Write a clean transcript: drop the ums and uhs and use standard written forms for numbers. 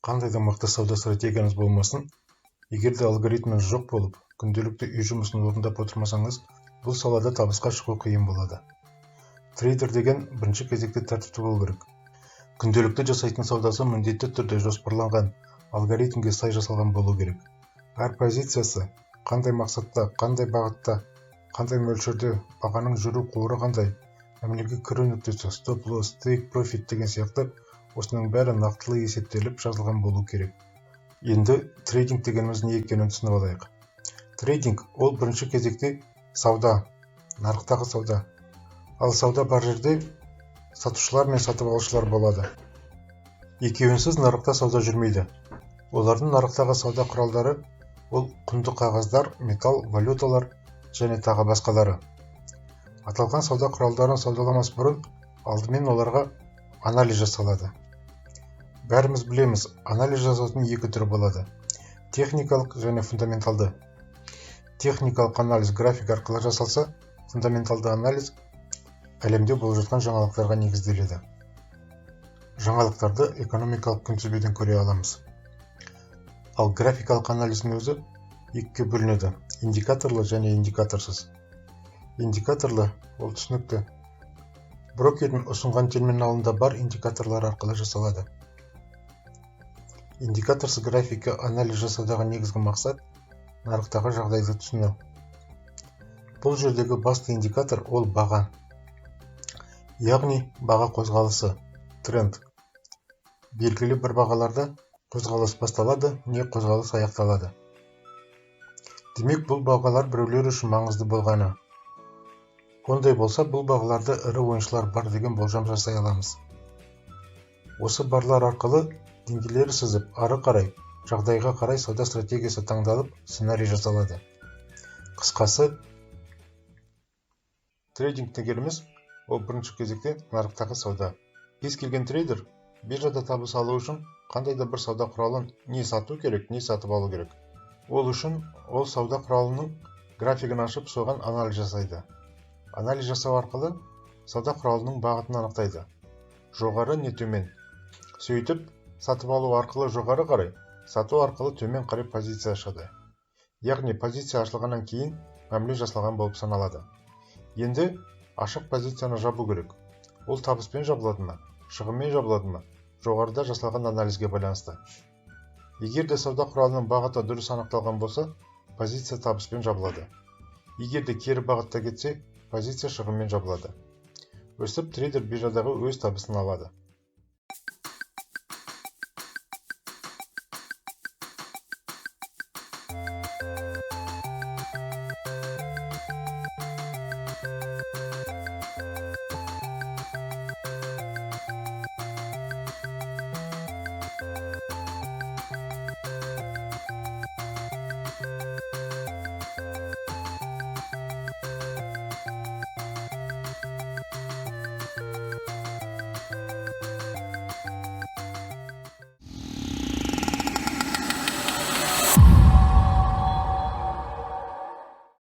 Қандай да мықты сауда стратегияңыз болмасын, егер де алгоритміңіз жоқ болып, күнделікті үй жұмысын орындап отырмасаңыз, бұл салада табысқа шығу қиын болады. Трейдер деген бірінші кезекте тәртіпті болу керек. Күнделікті жасайтын саудасы міндетті түрде жоспарланған, алгоритмге сай жасалған болу керек. Әр позициясы қандай мақсатта, қандай бағытта, қандай мөлшерде, бағаның жүру қоры қандай, мәмілеге кіру нүктесі, стоп-лосс, take profit деген сияқты осының бәрі нақтылы есептеліп жазылған болу керек. Енді трейдинг дегеніміз не екенін түсініп алайық. Трейдинг ол бірінші кезекте сауда, нарықтағы сауда. Ал сауда бар жерде сатушылар мен сатып алушылар болады. Екеуінсіз нарықта сауда жүрмейді. Олардың нарықтағы сауда құралдары ол құнды қағаздар, металл, валюталар және тағы басқалары. Аталған сауда құралдарын саудаламас бұрын алдымен оларға анализ жасалады. Бәріміз білеміз, анализ жасаудың екі түрі болады: техникалық және фундаменталды. Техникалық анализ график арқылы жасалса, фундаменталды анализ әлемде болып жатқан жаңалықтарға негізделеді. Жаңалықтарды экономикалық күнтізбеден көре аламыз. Ал графикалық анализдің өзі екіге бөлінеді: индикаторлы және индикаторсыз. Индикаторлы ол түсінікті. Брокердің ұсынған терминалында бар индикаторлар арқылы жасалады. Индикаторсыз графика анализ жасаудағы негізгі мақсат нарықтағы жағдайды түсіну. Бұл жердегі басты индикатор ол баға. Яғни баға қозғалысы, тренд. Белгілі бір бағаларда қозғалыс басталады, не қозғалыс аяқталады. Демек, бұл бағалар біреулер үшін маңызды болғаны. Ондай болса, бұл бағаларда ірі ойыншылар бар деген болжам жасай аламыз. Осы барлар арқылы деңгейлері сызып, ары қарай, жағдайға қарай сауда стратегиясы таңдалып, сценарий жасалады. Қысқасы, трейдинг дегеніміз ол бірінші кезекте нарықтағы сауда. Кез келген трейдер биржада табыс алу үшін қандай да бір сауда құралын не сату керек, не сатып алу керек. Ол үшін ол сауда құралының графигін ашып, соған анализ жасайды. Анализ жасау арқылы сауда құралының бағытын анықтайды: жоғары не төмен. Сөйтіп, сатып алу арқылы жоғары қарай, сату арқылы төмен қарай позиция ашады. Яғни позиция ашылғаннан кейін мәміле жасалған болып саналады. Енді ашық позицияны жабу керек. Ол табыспен жабылады ма, шығынмен жабылады ма, жоғарыда жасалған анализге байланысты. Егер де сауда құралының бағыты дұрыс анықталған болса, позиция табыспен жабылады. Егер де кері бағытта кетсе, позиция шығынмен жабылады. Өстіп, трейдер биржадағы өз табысын алады.